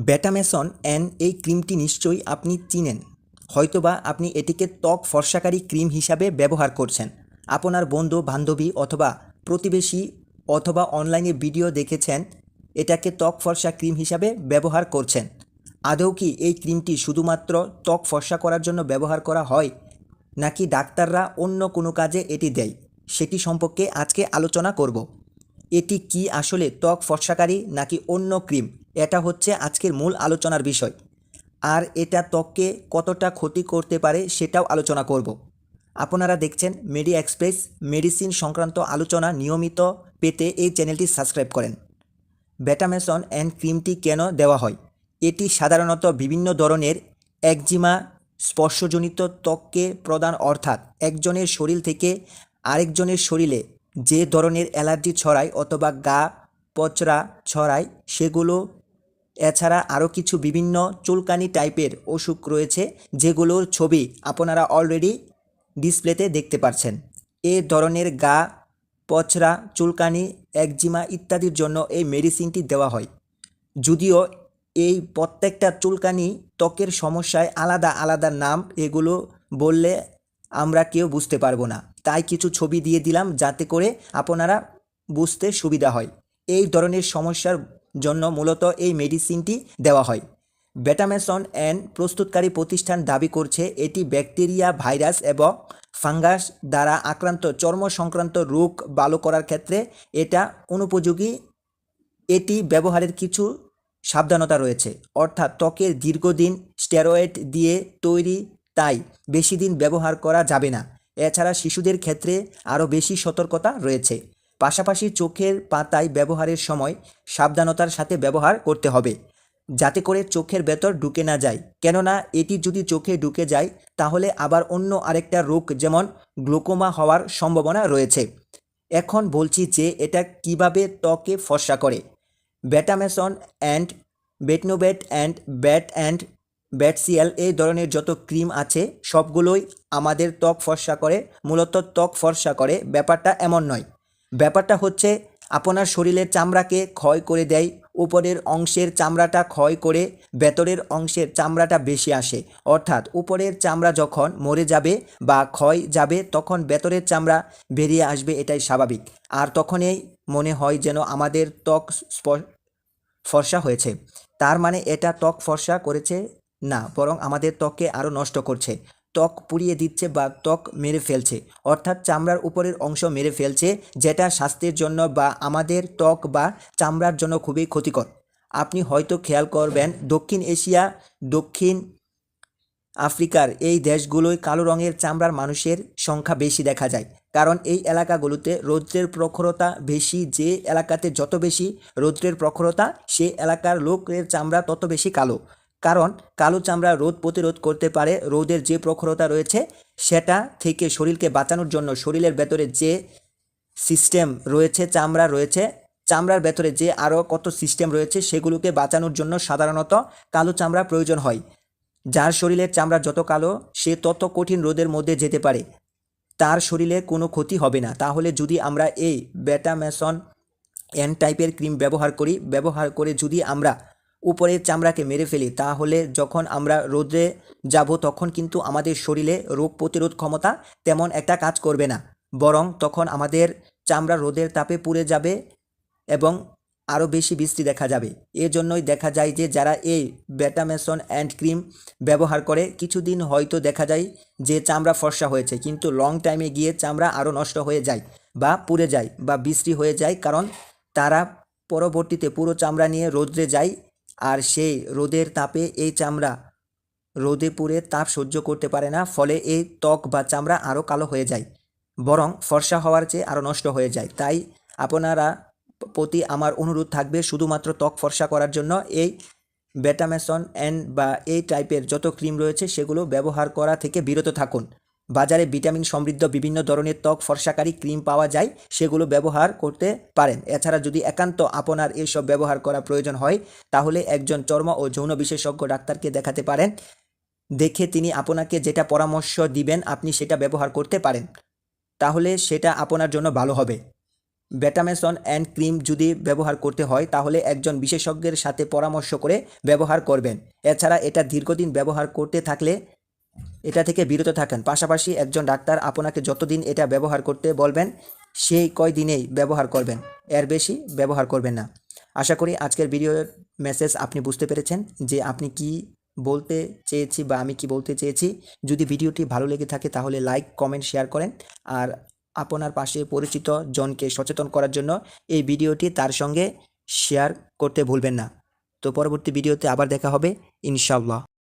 Betameson N এই ক্রিমটি নিশ্চয়ই আপনি চিনেন। হয়তোবা আপনি এটিকে ত্বক ফর্সাকারী ক্রিম হিসাবে ব্যবহার করছেন। আপনার বন্ধু বান্ধবী অথবা প্রতিবেশী অথবা অনলাইনে ভিডিও দেখেছেন এটাকে ত্বক ফর্সা ক্রিম হিসাবে ব্যবহার করছেন। আদৌ কি এই ক্রিমটি শুধুমাত্র ত্বক ফর্সা করার জন্য ব্যবহার করা হয়, নাকি ডাক্তাররা অন্য কোনো কাজে এটি দেয়, সেটি সম্পর্কে আজকে আলোচনা করব। এটি কি আসলে ত্বক ফর্সাকারী নাকি অন্য ক্রিম, এটা হচ্ছে আজকের মূল আলোচনার বিষয়। আর এটা ত্বককে কতটা ক্ষতি করতে পারে সেটাও আলোচনা করব। আপনারা দেখছেন মেডি এক্সপ্রেস, মেডিসিন সংক্রান্ত আলোচনা নিয়মিত পেতে এই চ্যানেলটি সাবস্ক্রাইব করেন। বেটামেসন অ্যান্ড ক্রিমটি কেন দেওয়া হয়? এটি সাধারণত বিভিন্ন ধরনের একজিমা, স্পর্শজনিত ত্বককে প্রদান, অর্থাৎ একজনের শরীর থেকে আরেকজনের শরীরে যে ধরনের অ্যালার্জি ছড়ায় অথবা গা পচড়া ছড়ায় সেগুলো। এছাড়া আরও কিছু বিভিন্ন চুলকানি টাইপের অসুখ রয়েছে যেগুলোর ছবি আপনারা অলরেডি ডিসপ্লেতে দেখতে পাচ্ছেন। এ ধরনের গা পচড়া, চুলকানি, একজিমা ইত্যাদির জন্য এই মেডিসিনটি দেওয়া হয়। যদিও এই প্রত্যেকটা চুলকানি ত্বকের সমস্যায় আলাদা আলাদা নাম, এগুলো বললে আমরা কেউ বুঝতে পারবো না, তাই কিছু ছবি দিয়ে দিলাম যাতে করে আপনারা বুঝতে সুবিধা হয়। এই ধরনের সমস্যার জন্য মূলত এই মেডিসিনটি দেওয়া হয়। বেটামেসন অ্যান্ড প্রস্তুতকারী প্রতিষ্ঠান দাবি করছে এটি ব্যাকটেরিয়া, ভাইরাস এবং ফাঙ্গাস দ্বারা আক্রান্ত চর্ম সংক্রান্ত রোগ ভালো করার ক্ষেত্রে এটা অনুপযোগী। এটি ব্যবহারের কিছু সাবধানতা রয়েছে, অর্থাৎ ত্বকের দীর্ঘদিন স্টেরয়েড দিয়ে তৈরি, তাই বেশি দিন ব্যবহার করা যাবে না। এছাড়া শিশুদের ক্ষেত্রে আরও বেশি সতর্কতা রয়েছে। পাশাপাশি চোখের পাতায় ব্যবহারের সময় সাবধানতার সাথে ব্যবহার করতে হবে, যাতে করে চোখের ভেতর ঢুকে না যায়। কেননা এটি যদি চোখে ঢুকে যায় তাহলে আবার অন্য আরেকটা রোগ যেমন গ্লোকোমা হওয়ার সম্ভাবনা রয়েছে। এখন বলছি যে এটা কিভাবে ত্বকে ফর্সা করে। বেটামেসন অ্যান্ড বেটনোভেট অ্যান্ড ব্যাটসিয়াল এই ধরনের যত ক্রিম আছে সবগুলোই আমাদের ত্বক ফর্সা করে। মূলত ত্বক ফর্সা করে ব্যাপারটা এমন নয়। ব্যাপারটা হচ্ছে আপনার শরীরের চামড়াকে ক্ষয় করে দেয়। উপরের অংশের চামড়াটা ক্ষয় করে ভেতরের অংশের চামড়াটা বেশি আসে, অর্থাৎ উপরের চামড়া যখন মরে যাবে বা ক্ষয় যাবে তখন ভেতরের চামড়া বেরিয়ে আসবে, এটাই স্বাভাবিক। আর তখনই মনে হয় যেন আমাদের ত্বক ফর্সা হয়েছে। তার মানে এটা ত্বক ফর্সা করেছে না, বরং আমাদের ত্বককে আরও নষ্ট করছে, ত্বক পুড়িয়ে দিচ্ছে বা ত্বক মেরে ফেলছে, অর্থাৎ চামড়ার উপরের অংশ মেরে ফেলছে, যেটা স্বাস্থ্যের জন্য বা আমাদের ত্বক বা চামড়ার জন্য খুবই ক্ষতিকর। আপনি হয়তো খেয়াল করবেন দক্ষিণ এশিয়া, দক্ষিণ আফ্রিকার এই দেশগুলোয় কালো রঙের চামড়ার মানুষের সংখ্যা বেশি দেখা যায়, কারণ এই এলাকাগুলোতে রৌদ্রের প্রখরতা বেশি। যে এলাকাতে যত বেশি রৌদ্রের প্রখরতা সে এলাকার লোকের চামড়া তত বেশি কালো, কারণ কালো চামড়া রোদ প্রতিরোধ করতে পারে। রোদের যে প্রখরতা রয়েছে সেটা থেকে শরীরকে বাঁচানোর জন্য শরীরের ভেতরে যে সিস্টেম রয়েছে, চামড়া রয়েছে, চামড়ার ভেতরে যে আরও কত সিস্টেম রয়েছে সেগুলোকে বাঁচানোর জন্য সাধারণত কালো চামড়া প্রয়োজন হয়। যার শরীরের চামড়া যত কালো সে তত কঠিন রোদের মধ্যে যেতে পারে, তার শরীরে কোনো ক্ষতি হবে না। তাহলে যদি আমরা এই বেটামেসন এন টাইপের ক্রিম ব্যবহার করে যদি আমরা উপরের চামড়াকে মেরে ফেলি, তাহলে যখন আমরা রোদে যাব তখন কিন্তু আমাদের শরীরে রোগ প্রতিরোধ ক্ষমতা তেমন একটা কাজ করবে না, বরং তখন আমাদের চামড়া রোদের তাপে পুড়ে যাবে এবং আরও বেশি বৃষ্টি দেখা যাবে। এজন্যই দেখা যায় যে যারা এই বেটামেসন অ্যান্ড ক্রিম ব্যবহার করে কিছুদিন হয়তো দেখা যায় যে চামড়া ফর্সা হয়েছে, কিন্তু লং টাইমে গিয়ে চামড়া আরও নষ্ট হয়ে যায় বা পুড়ে যায় বা বৃষ্টি হয়ে যায়, কারণ তারা পরবর্তীতে পুরো চামড়া নিয়ে রোদ্রে যায়, আর সেই রোদের তাপে এই চামড়া রোদে পুড়ে তাপ সহ্য করতে পারে না, ফলে এই ত্বক বা চামড়া আরও কালো হয়ে যায়, বরং ফর্সা হওয়ার চেয়ে আরও নষ্ট হয়ে যায়। তাই আপনারা প্রতি আমার অনুরোধ থাকবে শুধুমাত্র ত্বক ফর্সা করার জন্য এই বেটামেসন এন বা এই টাইপের যত ক্রিম রয়েছে সেগুলো ব্যবহার করা থেকে বিরত থাকুন। বাজারে ভিটামিন সমৃদ্ধ বিভিন্ন ধরনের ত্বক ফর্সাকারী ক্রিম পাওয়া যায়, সেগুলো ব্যবহার করতে পারেন। এছাড়া যদি একান্ত আপনার এসব ব্যবহার করা প্রয়োজন হয় তাহলে একজন চর্ম ও যৌন বিশেষজ্ঞ ডাক্তারকে দেখাতে পারেন। দেখে তিনি আপনাকে যেটা পরামর্শ দিবেন আপনি সেটা ব্যবহার করতে পারেন, তাহলে সেটা আপনার জন্য ভালো হবে। বেটামেসন অ্যান্ড ক্রিম যদি ব্যবহার করতে হয় তাহলে একজন বিশেষজ্ঞের সাথে পরামর্শ করে ব্যবহার করবেন। এছাড়া এটা দীর্ঘদিন ব্যবহার করতে থাকলে এটা থেকে বিরত থাকেন। পাশাপাশি একজন ডাক্তার আপনাকে যতদিন এটা ব্যবহার করতে বলবেন সেই কয়দিনেই ব্যবহার করবেন, এর বেশি ব্যবহার করবেন না। আশা করি আজকের ভিডিওর মেসেজ আপনি বুঝতে পেরেছেন যে আপনি কি বলতে চেয়েছি বা আমি কি বলতে চেয়েছি। যদি ভিডিওটি ভালো লেগে থাকে তাহলে লাইক, কমেন্ট, শেয়ার করেন। আর আপনার পাশে পরিচিত জনকে সচেতন করার জন্য এই ভিডিওটি তার সঙ্গে শেয়ার করতে ভুলবেন না। তো পরবর্তী ভিডিওতে আবার দেখা হবে ইনশাআল্লাহ।